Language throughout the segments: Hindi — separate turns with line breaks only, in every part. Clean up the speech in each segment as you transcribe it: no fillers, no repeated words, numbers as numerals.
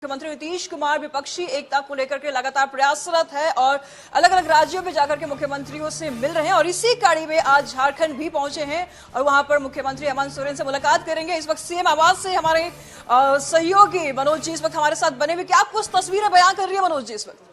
मुख्यमंत्री नीतीश कुमार विपक्षी एकता को लेकर के लगातार प्रयासरत है और अलग अलग राज्यों में जाकर के मुख्यमंत्रियों से मिल रहे हैं और इसी कड़ी में आज झारखंड भी पहुंचे हैं और वहां पर मुख्यमंत्री हेमंत सोरेन से मुलाकात करेंगे। इस वक्त सीएम आवास से हमारे सहयोगी मनोज जी इस वक्त हमारे साथ बने हुए। क्या आपको तस्वीरें बयां कर रही है मनोज जी इस वक्त?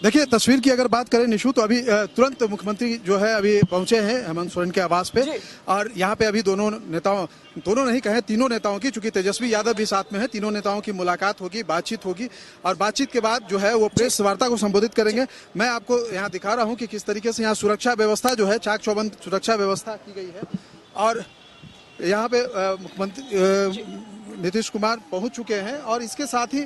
देखिए, तस्वीर की अगर बात करें निशु, तो अभी तुरंत मुख्यमंत्री जो है अभी पहुंचे हैं हेमंत सोरेन के आवास पे और यहाँ पे अभी दोनों नहीं कहें तीनों नेताओं की, चूंकि तेजस्वी यादव भी साथ में है, तीनों नेताओं की मुलाकात होगी, बातचीत होगी और बातचीत के बाद जो है वो प्रेस वार्ता को संबोधित करेंगे। मैं आपको यहाँ दिखा रहा हूँ कि किस तरीके से यहाँ सुरक्षा व्यवस्था जो है, चाक चौबंद सुरक्षा व्यवस्था की गई है और यहाँ पे मुख्यमंत्री नीतीश कुमार पहुंच चुके हैं। और इसके साथ ही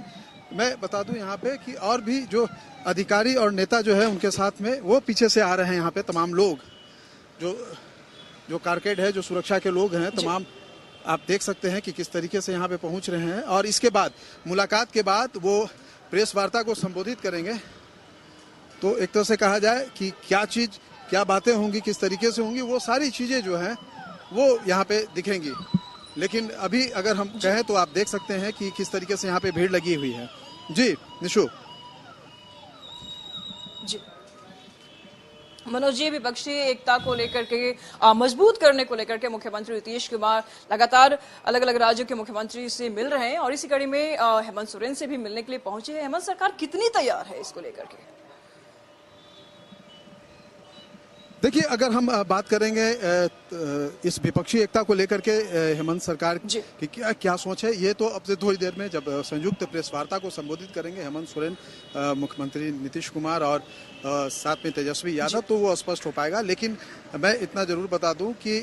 मैं बता दूं यहाँ पे कि और भी जो अधिकारी और नेता जो है उनके साथ में वो पीछे से आ रहे हैं। यहाँ पे तमाम लोग जो कारकेड है, जो सुरक्षा के लोग हैं, तमाम आप देख सकते हैं कि किस तरीके से यहाँ पे पहुँच रहे हैं। और इसके बाद मुलाकात के बाद वो प्रेस वार्ता को संबोधित करेंगे। तो एक तरह से कहा जाए कि क्या बातें होंगी, किस तरीके से होंगी, वो सारी चीज़ें जो हैं वो यहाँ पे दिखेंगी। लेकिन अभी अगर हम कहें तो आप देख सकते हैं कि किस तरीके से यहाँ पे भीड़ लगी हुई है। जी निशु।
जी मनोज जी, विपक्षी एकता को लेकर के मजबूत करने को लेकर के मुख्यमंत्री नीतीश कुमार लगातार अलग अलग राज्यों के मुख्यमंत्री से मिल रहे हैं और इसी कड़ी में हेमंत सोरेन से भी मिलने के लिए पहुंचे हैं। हेमंत सरकार कितनी तैयार है इसको लेकर के?
देखिए, अगर हम बात करेंगे इस विपक्षी एकता को लेकर के हेमंत सरकार की क्या सोच है, ये तो अब से थोड़ी देर में जब संयुक्त प्रेस वार्ता को संबोधित करेंगे हेमंत सोरेन, मुख्यमंत्री नीतीश कुमार और साथ में तेजस्वी यादव, तो वो स्पष्ट हो पाएगा। लेकिन मैं इतना जरूर बता दूं कि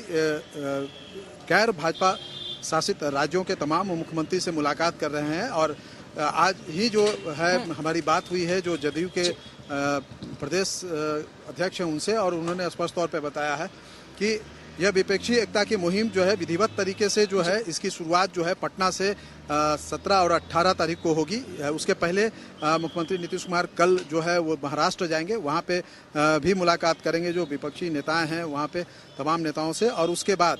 गैर भाजपा शासित राज्यों के तमाम मुख्यमंत्री से मुलाकात कर रहे हैं और आज ही जो है हमारी बात हुई है जो जदयू के प्रदेश अध्यक्ष हैं उनसे, और उन्होंने स्पष्ट तौर पे बताया है कि यह विपक्षी एकता की मुहिम जो है विधिवत तरीके से जो है इसकी शुरुआत जो है पटना से 17 और 18 तारीख को होगी। उसके पहले मुख्यमंत्री नीतीश कुमार कल जो है वो महाराष्ट्र जाएंगे, वहाँ पे भी मुलाकात करेंगे जो विपक्षी नेताएं हैं वहाँ पे तमाम नेताओं से। और उसके बाद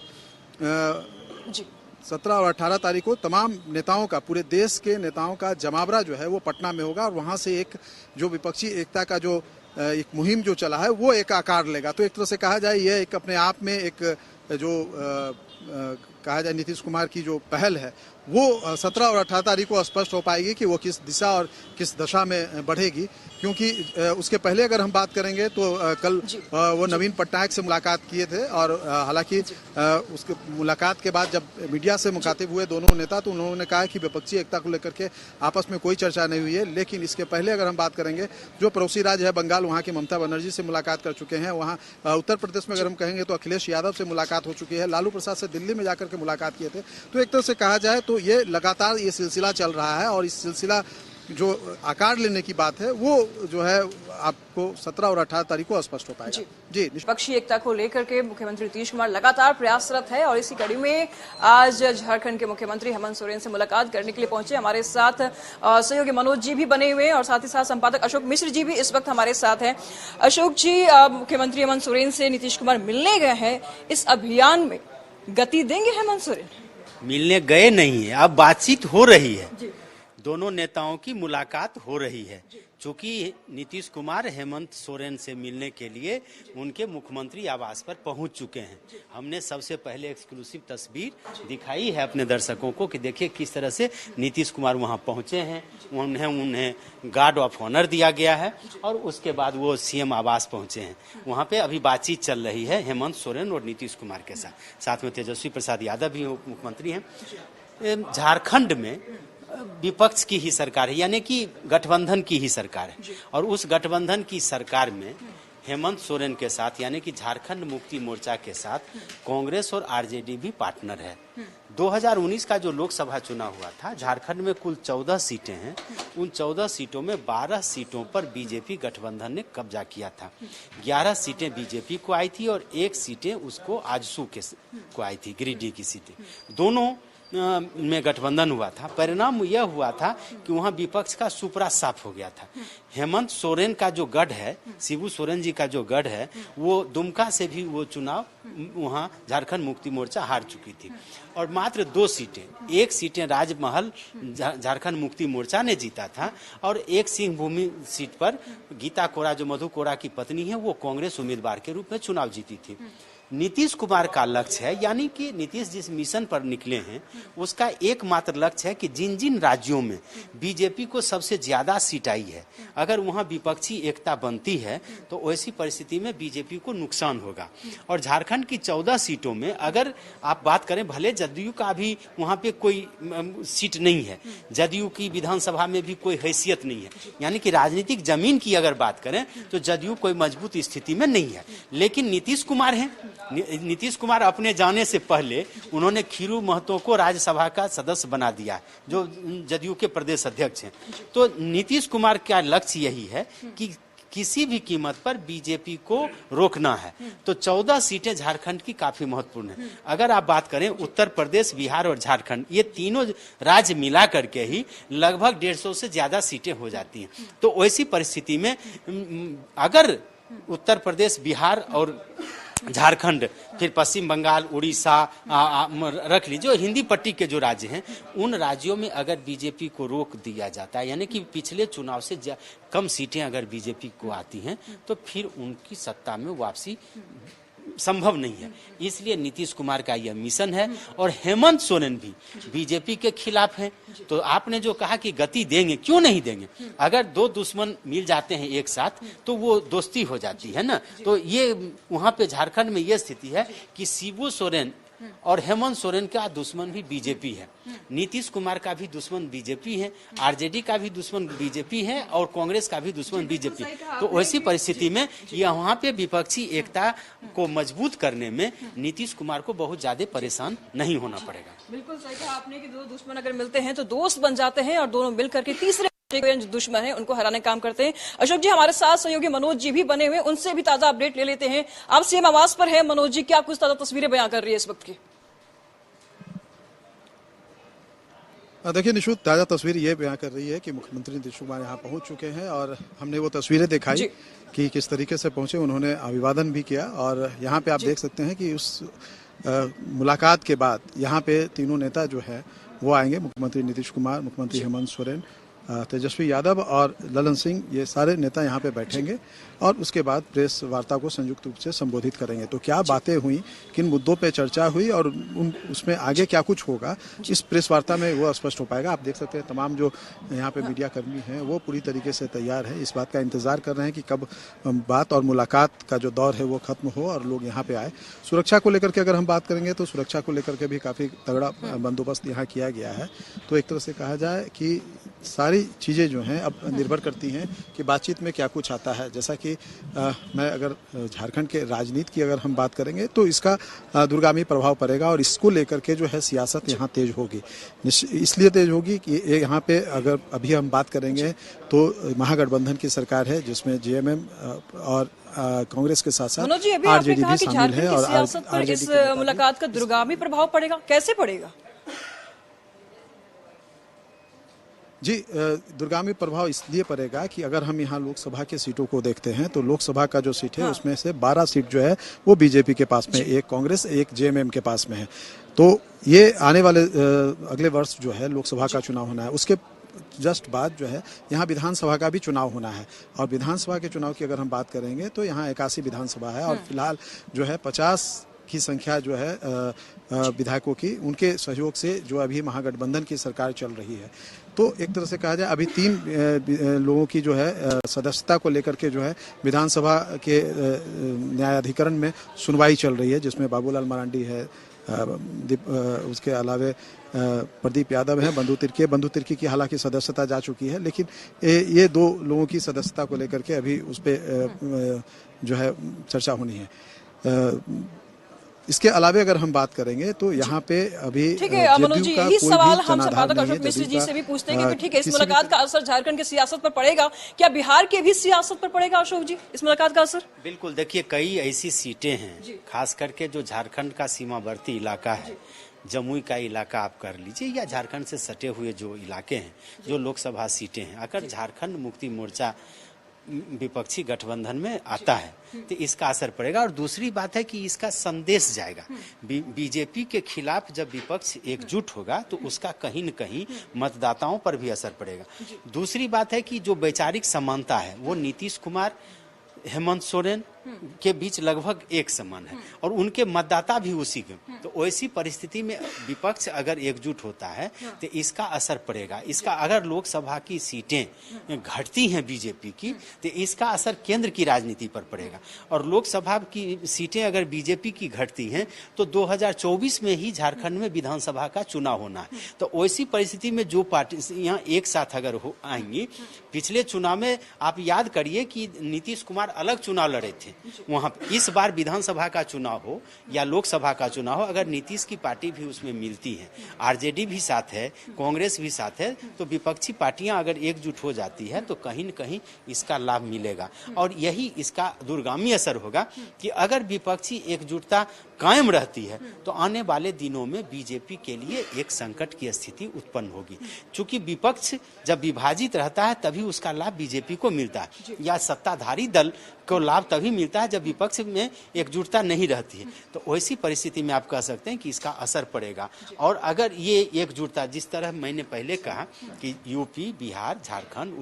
17 और 18 तारीख को तमाम नेताओं का, पूरे देश के नेताओं का जमावड़ा जो है वो पटना में होगा और वहाँ से एक जो विपक्षी एकता का जो एक मुहिम जो चला है वो एक आकार लेगा। तो एक तरह से कहा जाए ये एक अपने आप में एक जो कहा जाए नीतीश कुमार की जो पहल है वो 17 और 18 तारीख को स्पष्ट हो पाएगी कि वो किस दिशा और किस दशा में बढ़ेगी। क्योंकि उसके पहले अगर हम बात करेंगे तो कल वो नवीन पटनायक से मुलाकात किए थे और हालांकि उसके मुलाकात के बाद जब मीडिया से मुखातिब हुए दोनों नेता तो उन्होंने कहा कि विपक्षी एकता को लेकर के आपस में कोई चर्चा नहीं हुई है। लेकिन इसके पहले अगर हम बात करेंगे, जो पड़ोसी राज्य है बंगाल, वहाँ की ममता बनर्जी से मुलाकात कर चुके हैं। वहाँ उत्तर प्रदेश में अगर हम कहेंगे तो अखिलेश यादव से मुलाकात हो चुकी है, लालू प्रसाद से दिल्ली में जाकर के मुलाकात किए थे। तो एक तरह से कहा जाए तो ये लगातार ये सिलसिला चल रहा है और इस सिलसिला जो आकार लेने की बात है वो जो है आपको 17 और 18 तारीख को स्पष्ट हो पाएगा। जी
विपक्षी एकता को लेकर के मुख्यमंत्री नीतीश कुमार लगातार प्रयासरत है और इसी कड़ी में आज झारखंड के मुख्यमंत्री हेमंत सोरेन से मुलाकात करने के लिए पहुंचे। हमारे साथ सहयोगी मनोज जी भी बने हुए हैं और साथ ही साथ संपादक अशोक मिश्र जी भी इस वक्त हमारे साथ हैं। अशोक जी, मुख्यमंत्री हेमंत सोरेन से नीतीश कुमार मिलने गए हैं, इस अभियान में गति देंगे हेमंत सोरेन?
मिलने गए नहीं है, अब बातचीत हो रही है, दोनों नेताओं की मुलाकात हो रही है। चूंकि नीतीश कुमार हेमंत सोरेन से मिलने के लिए उनके मुख्यमंत्री आवास पर पहुंच चुके हैं। हमने सबसे पहले एक्सक्लूसिव तस्वीर दिखाई है अपने दर्शकों को कि देखिए किस तरह से नीतीश कुमार वहां पहुंचे हैं। उन्हें गार्ड ऑफ ऑनर दिया गया है और उसके बाद वो सीएम आवास पहुंचे हैं। वहां पे अभी बातचीत चल रही है हेमंत सोरेन और नीतीश कुमार के साथ में तेजस्वी प्रसाद यादव भी मुख्यमंत्री हैं। झारखंड में विपक्ष की ही सरकार है, यानी कि गठबंधन की ही सरकार है और उस गठबंधन की सरकार में हेमंत सोरेन के साथ यानी कि झारखंड मुक्ति मोर्चा के साथ कांग्रेस और आरजेडी भी पार्टनर है। 2019 का जो लोकसभा चुनाव हुआ था, झारखंड में कुल 14 सीटें हैं। उन 14 सीटों में 12 सीटों पर बीजेपी गठबंधन ने कब्जा किया था। 11 सीटें बीजेपी को आई थी और 1 सीटें उसको आजसू को आई थी, गिरिडीह की सीटें। दोनों में गठबंधन हुआ था, परिणाम यह हुआ था कि वहां विपक्ष का सुपरा साफ हो गया था। हेमंत सोरेन का जो गढ़ है, शिबू सोरेन जी का जो गढ़ है, वो दुमका से भी वो चुनाव वहां झारखंड मुक्ति मोर्चा हार चुकी थी और मात्र 2 सीटें, 1 सीटें राजमहल झारखंड मुक्ति मोर्चा ने जीता था और 1 सिंहभूमि सीट पर गीता कोड़ा जो मधु कोड़ा की पत्नी है वो कांग्रेस उम्मीदवार के रूप में चुनाव जीती थी। नीतीश कुमार का लक्ष्य है, यानी कि नीतीश जिस मिशन पर निकले हैं उसका एकमात्र लक्ष्य है कि जिन जिन राज्यों में बीजेपी को सबसे ज्यादा सीट आई है, अगर वहां विपक्षी एकता बनती है तो वैसी परिस्थिति में बीजेपी को नुकसान होगा। और झारखंड की 14 सीटों में अगर आप बात करें, भले जदयू का भी वहां पे कोई सीट नहीं है, जदयू की विधानसभा में भी कोई हैसियत नहीं है, यानी कि राजनीतिक जमीन की अगर बात करें तो जदयू कोई मजबूत स्थिति में नहीं है। लेकिन नीतीश कुमार हैं, नीतीश कुमार अपने जाने से पहले उन्होंने खीरू महतो को राज्यसभा का सदस्य बना दिया, जो जदयू के प्रदेश अध्यक्ष हैं। तो नीतीश कुमार का लक्ष्य यही है कि किसी भी कीमत पर बीजेपी को रोकना है। तो 14 सीटें झारखंड की काफी महत्वपूर्ण है। अगर आप बात करें उत्तर प्रदेश, बिहार और झारखंड, ये तीनों राज्य मिला करके ही लगभग 150 से ज्यादा सीटें हो जाती हैं। तो वैसी परिस्थिति में अगर उत्तर प्रदेश, बिहार और झारखंड, फिर पश्चिम बंगाल, उड़ीसा रख लीजिए, जो हिंदी पट्टी के जो राज्य हैं, उन राज्यों में अगर बीजेपी को रोक दिया जाता है, यानी कि पिछले चुनाव से कम सीटें अगर बीजेपी को आती हैं तो फिर उनकी सत्ता में वापसी संभव नहीं है। इसलिए नीतीश कुमार का यह मिशन है। और हेमंत सोरेन भी बीजेपी के खिलाफ हैं। तो आपने जो कहा कि गति देंगे, क्यों नहीं देंगे? अगर 2 दुश्मन मिल जाते हैं एक साथ तो वो दोस्ती हो जाती है ना। तो ये वहां पे झारखंड में ये स्थिति है कि शिबू सोरेन और हेमंत सोरेन का दुश्मन भी बीजेपी है, नीतीश कुमार का भी दुश्मन बीजेपी है, आरजेडी का भी दुश्मन बीजेपी है और कांग्रेस का भी दुश्मन बीजेपी। तो वैसी परिस्थिति में यहाँ पे विपक्षी एकता को मजबूत करने में नीतीश कुमार को बहुत ज्यादा परेशान नहीं होना पड़ेगा।
बिल्कुल सही कहा आपने कि 2 दुश्मन अगर मिलते हैं तो दोस्त बन जाते हैं और दोनों मिलकर के तीसरे जो दुश्मन है उनको हराने काम करते हैं। अशोक जी, हमारे साथ सहयोगी मनोज जी भी बने हुए, उनसे भी ताजा अपडेट ले लेते हैं। आप सीएम आवास पर हैं मनोज जी, क्या कुछ ताजा तस्वीरें बयां कर रही है इस वक्त की?
देखिए निशु, ताजा तस्वीर ये बयां कर रही है कि मुख्यमंत्री नीतीश कुमार यहाँ पहुंच चुके हैं और हमने वो तस्वीरें दिखाई कि किस तरीके से पहुंचे। उन्होंने अभिवादन भी किया और यहाँ पे आप देख सकते हैं कि उस मुलाकात के बाद यहाँ पे तीनों नेता जो है वो आएंगे। मुख्यमंत्री नीतीश कुमार, मुख्यमंत्री हेमंत सोरेन, तेजस्वी यादव और ललन सिंह, ये सारे नेता यहाँ पे बैठेंगे और उसके बाद प्रेस वार्ता को संयुक्त रूप से संबोधित करेंगे। तो क्या बातें हुई, किन मुद्दों पे चर्चा हुई और उसमें आगे क्या कुछ होगा, इस प्रेस वार्ता में वो स्पष्ट हो पाएगा। आप देख सकते हैं तमाम जो यहाँ पे मीडिया कर्मी हैं वो पूरी तरीके से तैयार है, इस बात का इंतजार कर रहे हैं कि कब बात और मुलाकात का जो दौर है वो खत्म हो और लोग यहाँ पे आए। सुरक्षा को लेकर के अगर हम बात करेंगे तो सुरक्षा को लेकर के भी काफी तगड़ा बंदोबस्त यहाँ किया गया है। तो एक तरह से कहा जाए कि सारी चीज़ें जो हैं अब निर्भर करती हैं कि बातचीत में क्या कुछ आता है। जैसा कि मैं अगर झारखंड के राजनीति की अगर हम बात करेंगे तो इसका दूरगामी प्रभाव पड़ेगा और इसको लेकर के जो है सियासत यहाँ तेज होगी। इसलिए तेज होगी कि यहाँ पे अगर अभी हम बात करेंगे तो महागठबंधन की सरकार है जिसमें जेएमएम और कांग्रेस के साथ साथ आरजेडी भी शामिल है। और
सियासत पर इस मुलाकात का दूरगामी प्रभाव पड़ेगा, कैसे पड़ेगा?
जी, दूरगामी प्रभाव इसलिए पड़ेगा कि अगर हम यहाँ लोकसभा के सीटों को देखते हैं तो लोकसभा का जो सीट है उसमें से 12 सीट जो है वो बीजेपी के पास में, 1 कांग्रेस, 1 जेएमएम के पास में है। तो ये आने वाले अगले वर्ष जो है लोकसभा का चुनाव होना है, उसके जस्ट बाद जो है यहाँ विधानसभा का भी चुनाव होना है। और विधानसभा के चुनाव की अगर हम बात करेंगे तो यहाँ 81 विधानसभा है और फिलहाल जो है 50 की संख्या जो है विधायकों की, उनके सहयोग से जो अभी महागठबंधन की सरकार चल रही है। तो एक तरह से कहा जाए अभी 3 लोगों की जो है सदस्यता को लेकर के जो है विधानसभा के न्यायाधिकरण में सुनवाई चल रही है, जिसमें बाबूलाल मरांडी है, उसके अलावे प्रदीप यादव है, बंधु तिर्की की हालांकि सदस्यता जा चुकी है, लेकिन ये 2 लोगों की सदस्यता को लेकर के अभी उस पर जो है चर्चा होनी है। इसके अलावे अगर हम बात करेंगे तो यहाँ पे अभी
ठीक है मनोज जी, यही सवाल हम संपादक अशोक मिश्र जी से भी पूछते हैं कि ठीक है इस मुलाकात का असर झारखंड की सियासत पर पड़ेगा, क्या बिहार के भी सियासत पर पड़ेगा अशोक जी इस मुलाकात का असर?
बिल्कुल, देखिए कई ऐसी सीटें हैं खास करके जो झारखंड का सीमावर्ती इलाका है जमुई का इलाका आप कर लीजिए या झारखंड से सटे हुए जो इलाके हैं, जो लोकसभा सीटें हैं, अगर झारखंड मुक्ति मोर्चा विपक्षी गठबंधन में आता है तो इसका असर पड़ेगा। और दूसरी बात है कि इसका संदेश जाएगा। बीजेपी के खिलाफ जब विपक्ष एकजुट होगा तो उसका कहीं न कहीं मतदाताओं पर भी असर पड़ेगा। दूसरी बात है कि जो वैचारिक समानता है वो नीतीश कुमार हेमंत सोरेन के बीच लगभग एक समान है और उनके मतदाता भी उसी के। तो ऐसी परिस्थिति में विपक्ष अगर एकजुट होता है तो इसका असर पड़ेगा। इसका अगर लोकसभा की सीटें घटती हैं बीजेपी की तो इसका असर केंद्र की राजनीति पर पड़ेगा। और लोकसभा की सीटें अगर बीजेपी की घटती हैं तो 2024 में ही झारखंड में विधानसभा का चुनाव होना है। तो ऐसी परिस्थिति में जो पार्टी यहाँ एक साथ अगर आएंगी, पिछले चुनाव में आप याद करिए कि नीतीश कुमार अलग चुनाव लड़े थे, वहां इस बार विधानसभा का चुनाव हो या लोकसभा का चुनाव हो, अगर नीतीश की पार्टी भी उसमें मिलती है, आरजेडी भी साथ है, कांग्रेस भी साथ है, तो विपक्षी पार्टियां अगर एकजुट हो जाती है तो कहीं न कहीं इसका लाभ मिलेगा। और यही इसका दूरगामी असर होगा कि अगर विपक्षी एकजुटता कायम रहती है तो आने वाले दिनों में बीजेपी के लिए एक संकट की स्थिति उत्पन्न होगी। चूंकि विपक्ष जब विभाजित रहता है तभी उसका लाभ बीजेपी को मिलता है, या सत्ताधारी दल को लाभ तभी मिलता है जब विपक्ष में एकजुटता नहीं रहती है। तो वैसी परिस्थिति में आप कह सकते हैं कि इसका असर पड़ेगा। और अगर ये एकजुटता, जिस तरह मैंने पहले कहा कि यूपी, बिहार, झारखंड,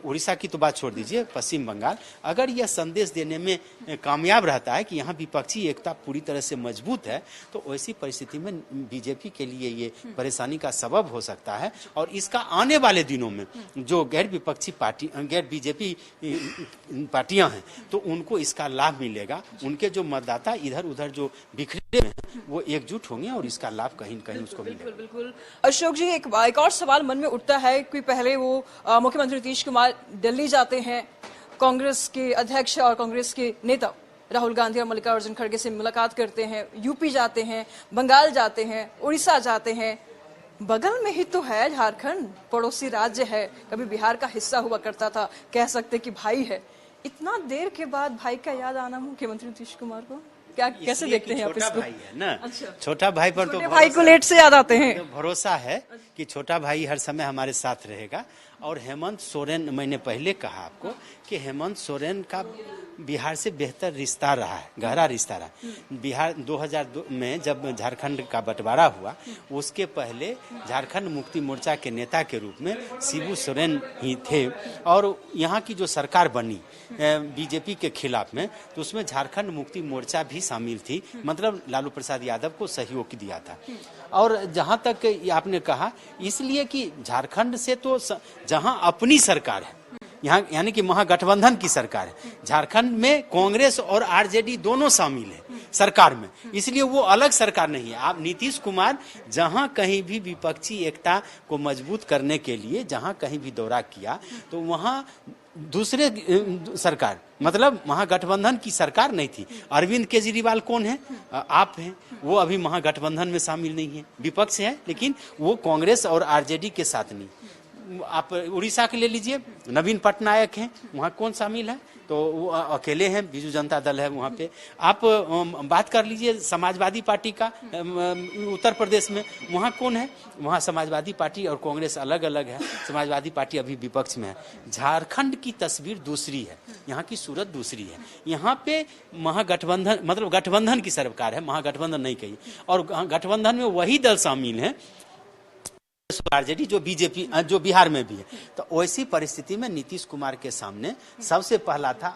उड़ीसा की तो बात छोड़ दीजिए, पश्चिम बंगाल, अगर यह संदेश देने में कामयाब रहता है कि यहाँ विपक्षी एकता पूरी तरह से मजबूत है, तो वैसी परिस्थिति में बीजेपी के लिए ये परेशानी का सबब हो सकता है। और इसका आने वाले दिनों में जो गैर विपक्षी पार्टी, गैर बीजेपी पार्टियां हैं, तो उनको इसका लाभ मिलेगा। उनके जो मतदाता इधर उधर जो बिखरे हैं वो एकजुट होंगे और इसका लाभ कहीं न कहीं उसको मिलेगा।
बिल्कुल। अशोक जी, एक और सवाल मन में उठता है कि पहले वो मुख्यमंत्री नीतीश कुमार दिल्ली जाते हैं, कांग्रेस के अध्यक्ष और कांग्रेस के नेता राहुल गांधी और मल्लिकार्जुन खड़गे से मुलाकात करते हैं, यूपी जाते हैं, बंगाल जाते हैं, उड़ीसा जाते हैं, बगल में ही तो है झारखंड, पड़ोसी राज्य है, कभी बिहार का हिस्सा हुआ करता था, कह सकते कि भाई है। इतना देर के बाद भाई का याद आना मुख्यमंत्री नीतीश कुमार को, क्या कैसे देखते हैं आप इसको?
छोटा भाई है ना,
अच्छा।
छोटा भाई पर तो
भाई को लेट से याद आते हैं।
भरोसा है कि छोटा भाई हर समय हमारे साथ रहेगा। और हेमंत सोरेन, मैंने पहले कहा आपको कि हेमंत सोरेन का बिहार से बेहतर रिश्ता रहा है, गहरा रिश्ता रहा। बिहार 2002 में जब झारखंड का बंटवारा हुआ, उसके पहले झारखंड मुक्ति मोर्चा के नेता के रूप में शिबू सोरेन ही थे। और यहाँ की जो सरकार बनी बीजेपी के खिलाफ में, तो उसमें झारखंड मुक्ति मोर्चा भी शामिल थी, मतलब लालू प्रसाद यादव को सहयोग दिया था। और जहाँ तक आपने कहा, इसलिए कि झारखंड से तो जहाँ अपनी सरकार है, यहाँ यानी कि महागठबंधन की सरकार है, झारखंड में कांग्रेस और आरजेडी दोनों शामिल है सरकार में, इसलिए वो अलग सरकार नहीं है। आप नीतीश कुमार जहां कहीं भी विपक्षी एकता को मजबूत करने के लिए जहां कहीं भी दौरा किया, तो वहां दूसरे सरकार, मतलब महागठबंधन की सरकार नहीं थी। अरविंद केजरीवाल कौन है? आप हैं, वो अभी महागठबंधन में शामिल नहीं है, विपक्ष है, लेकिन वो कांग्रेस और आरजेडी के साथ नहीं। आप उड़ीसा के ले लीजिए, नवीन पटनायक हैं, वहाँ कौन शामिल है? तो वो अकेले हैं, बीजू जनता दल है वहाँ पे। आप बात कर लीजिए समाजवादी पार्टी का, उत्तर प्रदेश में वहाँ कौन है? वहाँ समाजवादी पार्टी और कांग्रेस अलग अलग है, समाजवादी पार्टी अभी विपक्ष में है। झारखंड की तस्वीर दूसरी है, यहाँ की सूरत दूसरी है। यहाँ पे महागठबंधन, मतलब गठबंधन की सरकार है, महागठबंधन नहीं कही, और गठबंधन में वही दल शामिल है आरजेडी, जो बीजेपी, जो बिहार में भी है। तो ऐसी परिस्थिति में नीतीश कुमार के सामने सबसे पहला था,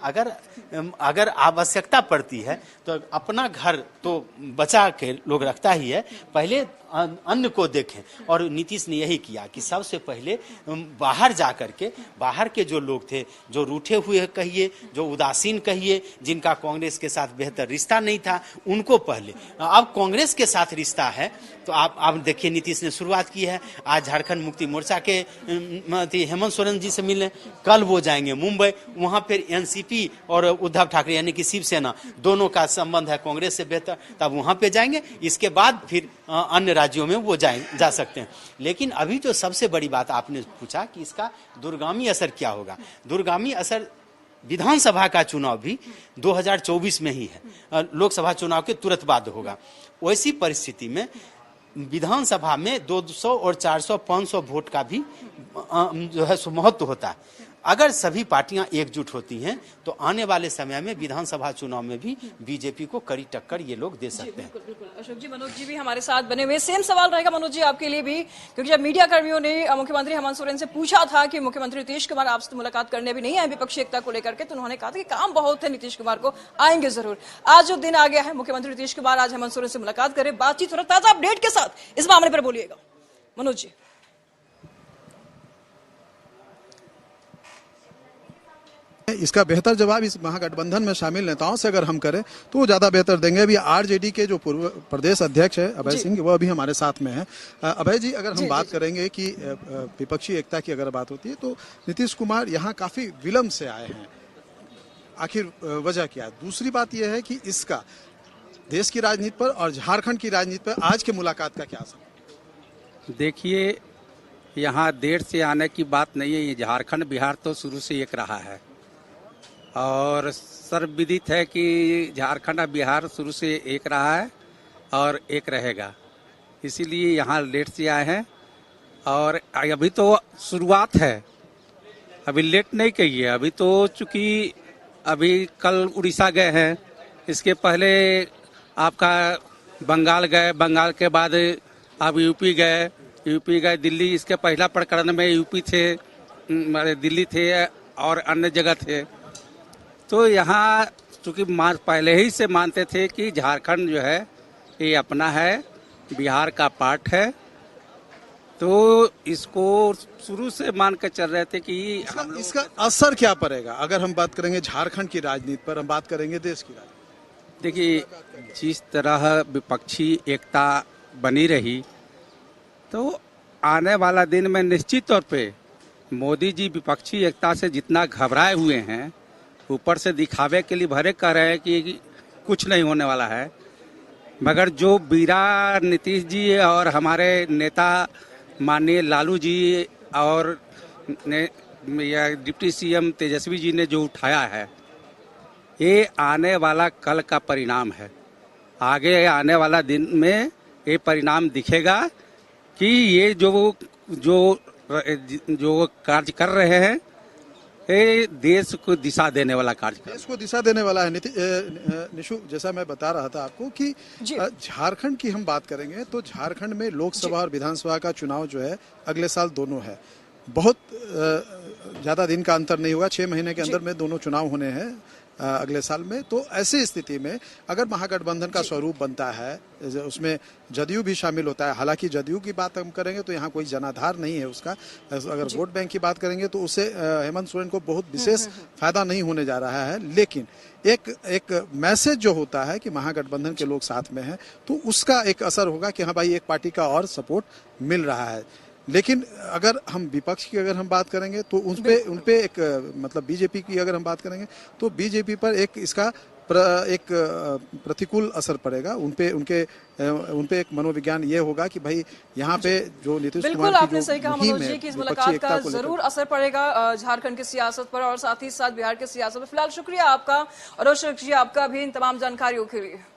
अगर आवश्यकता पड़ती है तो अपना घर तो बचा के लोग रखता ही है, पहले अन्य को देखें। और नीतीश ने यही किया कि सबसे पहले बाहर जा करके, बाहर के जो लोग थे, जो रूठे हुए कहिए, जो उदासीन कहिए, जिनका कांग्रेस के साथ बेहतर रिश्ता नहीं था, उनको पहले, अब कांग्रेस के साथ रिश्ता है। तो आप देखिए नीतीश ने शुरुआत की है, आज झारखंड मुक्ति मोर्चा के हेमंत सोरेन जी से मिलने, कल वो जाएंगे मुंबई, वहां फिर एनसीपी और उद्धव ठाकरे यानी कि शिवसेना दोनों का संबंध है कांग्रेस से बेहतर, तब वहां पे जाएंगे। इसके बाद फिर अन्य राज्यों में वो जा सकते हैं। लेकिन अभी जो सबसे बड़ी बात आपने पूछा कि इसका दूरगामी असर क्या होगा, दूरगामी असर विधानसभा का चुनाव भी 2024 में ही है, लोकसभा चुनाव के तुरंत बाद होगा। वैसी परिस्थिति में विधानसभा में 200 और 400 500 वोट का भी जो है सो महत्व होता है। अगर सभी पार्टियां एकजुट होती हैं तो आने वाले समय में विधानसभा चुनाव में भी बीजेपी को कड़ी टक्कर ये लोग दे सकते हैं।
बिल्कुल। अशोक जी, मनोज जी भी हमारे साथ बने हुए। सेम सवाल रहेगा मनोज जी आपके लिए भी, क्योंकि जब मीडिया कर्मियों ने मुख्यमंत्री हेमंत सोरेन से पूछा था कि मुख्यमंत्री नीतीश कुमार आपसे मुलाकात करने भी नहीं आए विपक्षी एकता को लेकर के, तो उन्होंने कहा था कि काम बहुत है, नीतीश कुमार को आएंगे जरूर। आज जो दिन आ गया है, मुख्यमंत्री नीतीश कुमार आज हेमंत सोरेन से मुलाकात करें, बातचीत हो रहा, ताजा अपडेट के साथ इस मामले पर बोलिएगा मनोज जी।
इसका बेहतर जवाब इस महागठबंधन में शामिल नेताओं से अगर हम करें तो वो ज्यादा बेहतर देंगे। अभी आरजेडी के जो पूर्व प्रदेश अध्यक्ष है अभय सिंह, वो अभी हमारे साथ में है। अभय जी, अगर हम बात करेंगे कि विपक्षी एकता की अगर बात होती है तो नीतीश कुमार यहाँ काफी विलंब से आए हैं, आखिर वजह क्या है? दूसरी बात यह है कि इसका देश की राजनीति पर और झारखंड की राजनीति पर आज की मुलाकात का क्या असर?
देखिए, यहाँ देर से आने की बात नहीं है। ये झारखंड बिहार तो शुरू से एक रहा है और सर्वविदित है कि झारखंड और बिहार शुरू से एक रहा है और एक रहेगा। इसीलिए यहाँ लेट से आए हैं और अभी तो शुरुआत है, अभी लेट नहीं कहिए। अभी तो चूंकि अभी कल उड़ीसा गए हैं, इसके पहले आपका बंगाल गए, बंगाल के बाद आप यूपी गए, दिल्ली। इसके पहला प्रकरण में यूपी थे, दिल्ली थे और अन्य जगह थे। तो यहाँ चूंकि पहले ही से मानते थे कि झारखंड जो है ये अपना है, बिहार का पार्ट है, तो इसको शुरू से मान कर चल रहे थे कि
इसका असर क्या पड़ेगा? अगर हम बात करेंगे झारखंड की राजनीति पर, हम बात करेंगे देश की राजनीति।
देखिए, जिस तरह विपक्षी एकता बनी रही तो आने वाला दिन में निश्चित तौर पे मोदी जी विपक्षी एकता से जितना घबराए हुए हैं, ऊपर से दिखावे के लिए भरे कह रहे हैं कि कुछ नहीं होने वाला है, मगर जो बीरा नीतीश जी और हमारे नेता माननीय लालू जी और डिप्टी सीएम तेजस्वी जी ने जो उठाया है, ये आने वाला कल का परिणाम है। आगे आने वाला दिन में ये परिणाम दिखेगा कि ये जो कार्य कर रहे हैं ये देश को दिशा देने वाला कार्य,
देश को दिशा देने वाला है। निशु, जैसा मैं बता रहा था आपको कि झारखंड की हम बात करेंगे तो झारखंड में लोकसभा और विधानसभा का चुनाव जो है अगले साल दोनों है। बहुत ज्यादा दिन का अंतर नहीं होगा, 6 महीने के अंदर में दोनों चुनाव होने हैं अगले साल में। तो ऐसी स्थिति में अगर महागठबंधन का स्वरूप बनता है, उसमें जदयू भी शामिल होता है। हालांकि जदयू की बात हम करेंगे तो यहाँ कोई जनाधार नहीं है उसका। अगर वोट बैंक की बात करेंगे तो उससे हेमंत सोरेन को बहुत विशेष फायदा नहीं होने जा रहा है। लेकिन एक मैसेज जो होता है कि महागठबंधन के लोग साथ में हैं, तो उसका एक असर होगा कि हाँ भाई, एक पार्टी का और सपोर्ट मिल रहा है। लेकिन अगर हम विपक्ष की अगर हम बात करेंगे तो उनपे एक मतलब बीजेपी की अगर हम बात करेंगे तो बीजेपी पर इसका एक प्रतिकूल असर पड़ेगा। उनपे एक मनोविज्ञान ये होगा कि भाई यहाँ पे जो नीतीश कुमार,
बिल्कुल आपने सही कहा मनोज जी कि इस मुलाकात का जरूर असर पड़ेगा झारखंड की सियासत पर और साथ ही साथ बिहार की सियासत पर। फिलहाल शुक्रिया आपका और अशोक जी आपका भी इन तमाम जानकारियों के लिए।